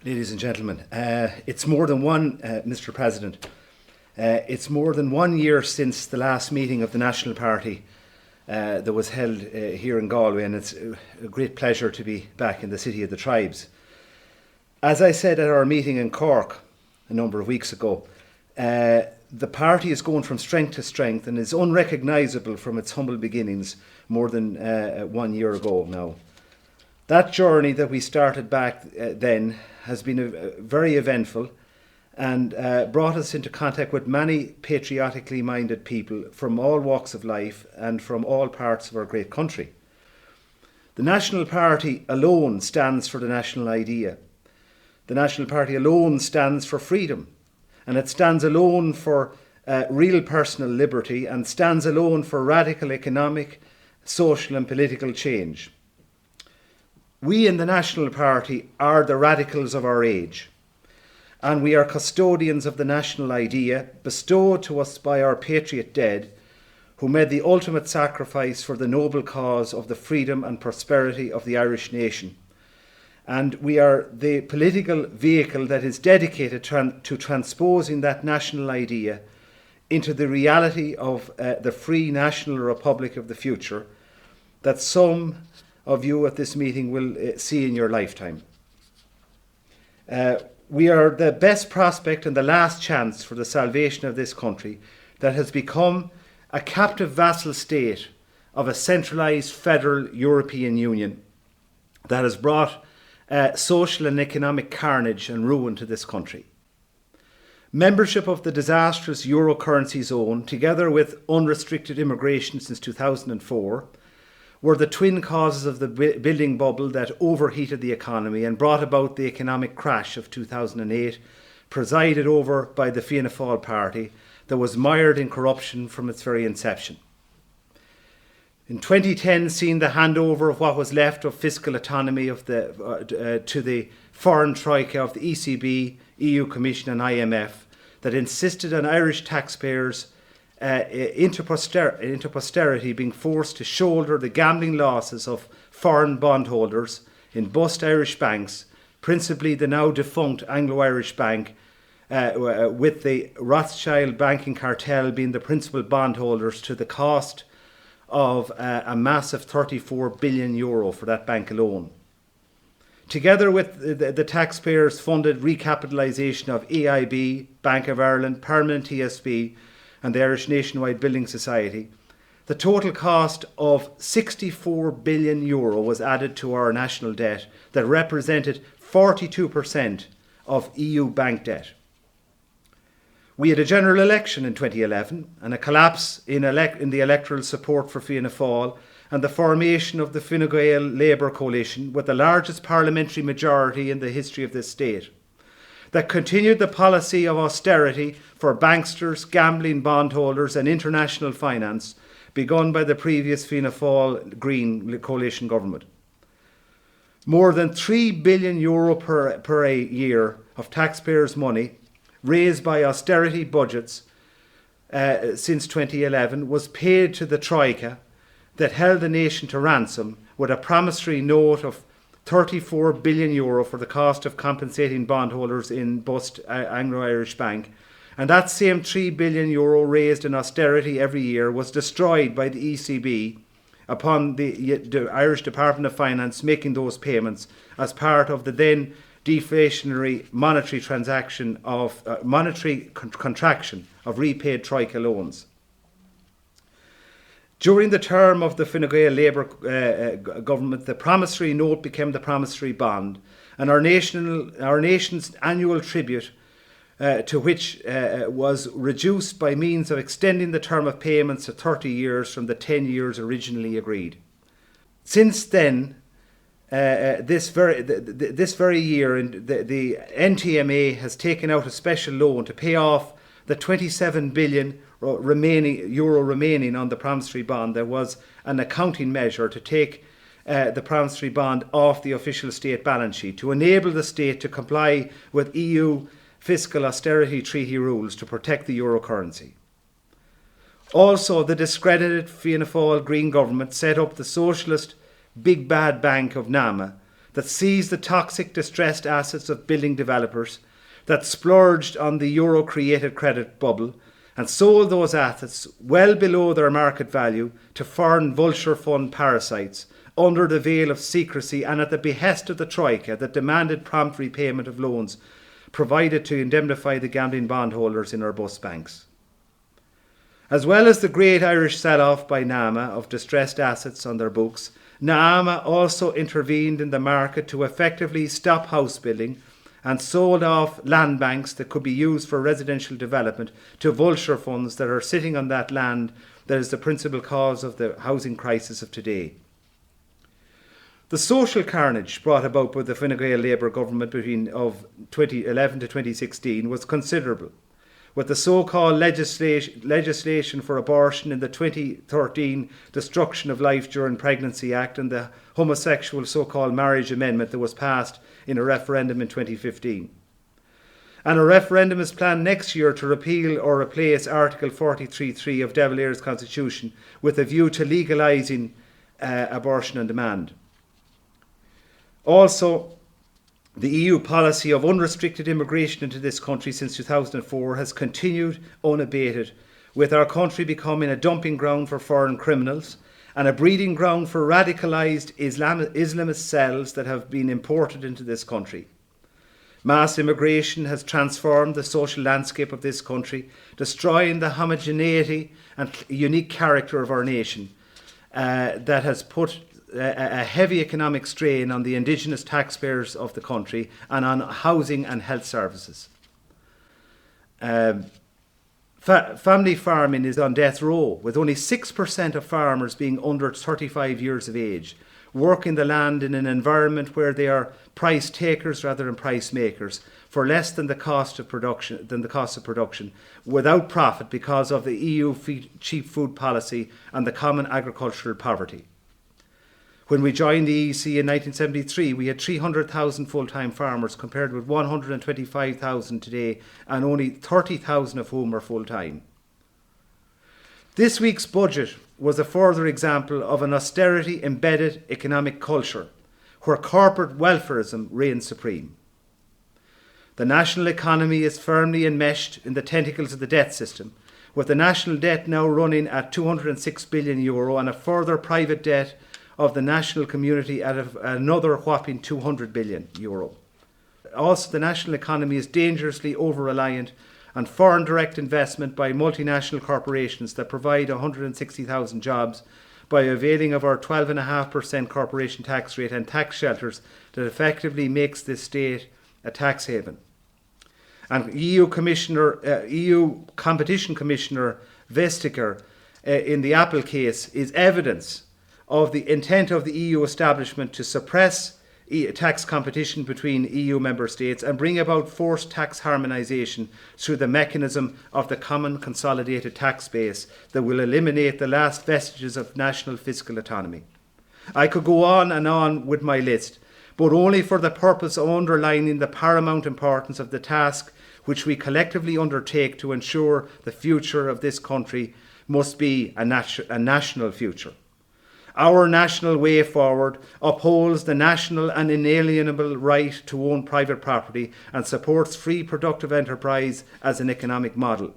Ladies and gentlemen, it's more than one, Mr. President. It's more than 1 year since the last meeting of the National Party that was held here in Galway, and it's a great pleasure to be back in the City of the Tribes. As I said at our meeting in Cork a number of weeks ago, the party is going from strength to strength and is unrecognisable from its humble beginnings more than 1 year ago now. That journey that we started back then has been very eventful and brought us into contact with many patriotically minded people from all walks of life and from all parts of our great country. The National Party alone stands for the national idea. The National Party alone stands for freedom, and it stands alone for real personal liberty and stands alone for radical economic, social and political change. We in the National Party are the radicals of our age, and we are custodians of the national idea bestowed to us by our patriot dead, who made the ultimate sacrifice for the noble cause of the freedom and prosperity of the Irish nation. And we are the political vehicle that is dedicated to transposing that national idea into the reality of the free national republic of the future that some of you at this meeting will see in your lifetime. We are the best prospect and the last chance for the salvation of this country that has become a captive vassal state of a centralised federal European Union that has brought social and economic carnage and ruin to this country. Membership of the disastrous euro currency zone, together with unrestricted immigration since 2004, were the twin causes of the building bubble that overheated the economy and brought about the economic crash of 2008, presided over by the Fianna Fáil party that was mired in corruption from its very inception. In 2010, seen the handover of what was left of fiscal autonomy to the foreign troika of the ECB, EU Commission and IMF that insisted on Irish taxpayers into posterity being forced to shoulder the gambling losses of foreign bondholders in bust Irish banks, principally the now defunct Anglo-Irish Bank, with the Rothschild banking cartel being the principal bondholders to the cost of a massive €34 billion for that bank alone. Together with the taxpayers funded recapitalisation of AIB, Bank of Ireland, Permanent TSB and the Irish Nationwide Building Society, the total cost of €64 billion was added to our national debt that represented 42% of EU bank debt. We had a general election in 2011 and a collapse in the electoral support for Fianna Fáil and the formation of the Fine Gael Labour coalition with the largest parliamentary majority in the history of this state, that continued the policy of austerity for banksters, gambling bondholders and international finance begun by the previous Fianna Fáil Green coalition government. More than €3 billion per year of taxpayers' money raised by austerity budgets since 2011 was paid to the Troika that held the nation to ransom with a promissory note of €34 billion for the cost of compensating bondholders in bust Anglo-Irish Bank. And that same €3 billion raised in austerity every year was destroyed by the ECB upon the Irish Department of Finance making those payments as part of the then deflationary monetary contraction of repaid Troika loans. During the term of the Fine Gael Labour government, the promissory note became the promissory bond, and our nation's annual tribute to which was reduced by means of extending the term of payments to 30 years from the 10 years originally agreed. Since then, this very year, the NTMA has taken out a special loan to pay off the 27 billion remaining on the promissory bond. There was an accounting measure to take the promissory bond off the official state balance sheet to enable the state to comply with EU fiscal austerity treaty rules to protect the euro currency. Also, the discredited Fianna Fáil Green government set up the socialist Big Bad Bank of Nama that seized the toxic, distressed assets of building developers, that splurged on the euro-created credit bubble and sold those assets well below their market value to foreign vulture fund parasites under the veil of secrecy and at the behest of the Troika that demanded prompt repayment of loans provided to indemnify the gambling bondholders in our bus banks. As well as the great Irish sell-off by NAMA of distressed assets on their books, NAMA also intervened in the market to effectively stop house building and sold off land banks that could be used for residential development to vulture funds that are sitting on that land that is the principal cause of the housing crisis of today. The social carnage brought about by the Fine Gael Labour government of 2011 to 2016 was considerable, with the so-called legislation for abortion in the 2013 Destruction of Life During Pregnancy Act and the homosexual so-called marriage amendment that was passed in a referendum in 2015. And a referendum is planned next year to repeal or replace Article 43.3 of De Valera's Constitution with a view to legalising abortion on demand. Also, the EU policy of unrestricted immigration into this country since 2004 has continued unabated, with our country becoming a dumping ground for foreign criminals and a breeding ground for radicalised Islamist cells that have been imported into this country. Mass immigration has transformed the social landscape of this country, destroying the homogeneity and unique character of our nation that has put a heavy economic strain on the indigenous taxpayers of the country and on housing and health services. Family farming is on death row, with only 6% of farmers being under 35 years of age, working the land in an environment where they are price takers rather than price makers for less than the cost of production, without profit because of the EU cheap food policy and the common agricultural poverty. When we joined the EEC in 1973, we had 300,000 full-time farmers compared with 125,000 today, and only 30,000 of whom are full-time. This week's budget was a further example of an austerity-embedded economic culture where corporate welfarism reigns supreme. The national economy is firmly enmeshed in the tentacles of the debt system, with the national debt now running at €206 billion and a further private debt of the national community at another whopping €200 billion. Also, the national economy is dangerously over-reliant on foreign direct investment by multinational corporations that provide 160,000 jobs by availing of our 12.5% corporation tax rate and tax shelters that effectively makes this state a tax haven. And EU Competition Commissioner Vestager in the Apple case is evidence of the intent of the EU establishment to suppress tax competition between EU member states and bring about forced tax harmonisation through the mechanism of the common consolidated tax base that will eliminate the last vestiges of national fiscal autonomy. I could go on and on with my list, but only for the purpose of underlining the paramount importance of the task which we collectively undertake to ensure the future of this country must be a national future. Our national way forward upholds the national and inalienable right to own private property and supports free productive enterprise as an economic model.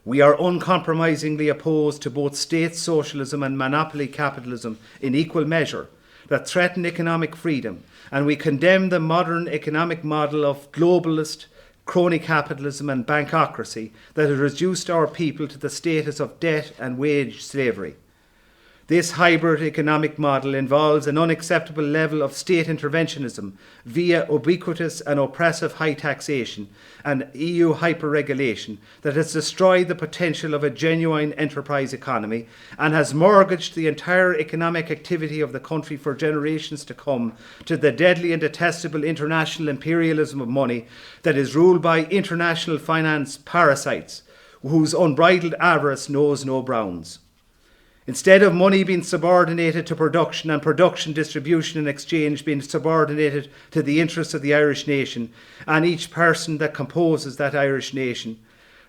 We are uncompromisingly opposed to both state socialism and monopoly capitalism in equal measure that threaten economic freedom, and we condemn the modern economic model of globalist crony capitalism and bankocracy that has reduced our people to the status of debt and wage slavery. This hybrid economic model involves an unacceptable level of state interventionism via ubiquitous and oppressive high taxation and EU hyper-regulation that has destroyed the potential of a genuine enterprise economy and has mortgaged the entire economic activity of the country for generations to come to the deadly and detestable international imperialism of money that is ruled by international finance parasites whose unbridled avarice knows no bounds. Instead of money being subordinated to production and production, distribution and exchange being subordinated to the interests of the Irish nation and each person that composes that Irish nation,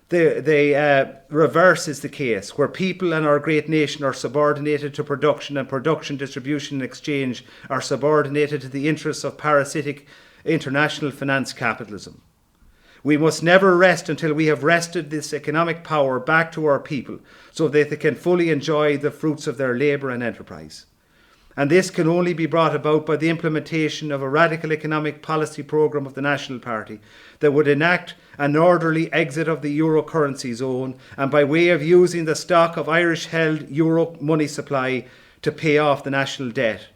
The reverse is the case, where people and our great nation are subordinated to production, and production, distribution and exchange are subordinated to the interests of parasitic international finance capitalism. We must never rest until we have wrested this economic power back to our people so that they can fully enjoy the fruits of their labour and enterprise. And this can only be brought about by the implementation of a radical economic policy programme of the National Party that would enact an orderly exit of the euro currency zone, and by way of using the stock of Irish-held euro money supply to pay off the national debt.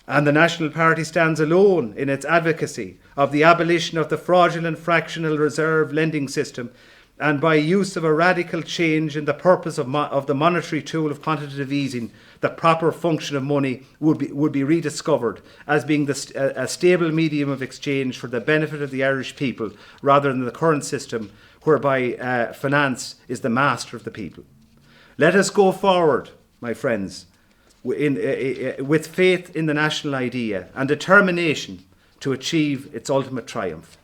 And the National Party stands alone in its advocacy of the abolition of the fraudulent fractional reserve lending system, and by use of a radical change in the purpose of the monetary tool of quantitative easing, the proper function of money would be rediscovered as being a stable medium of exchange for the benefit of the Irish people, rather than the current system whereby finance is the master of the people. Let us go forward, my friends, with faith in the national idea and determination to achieve its ultimate triumph.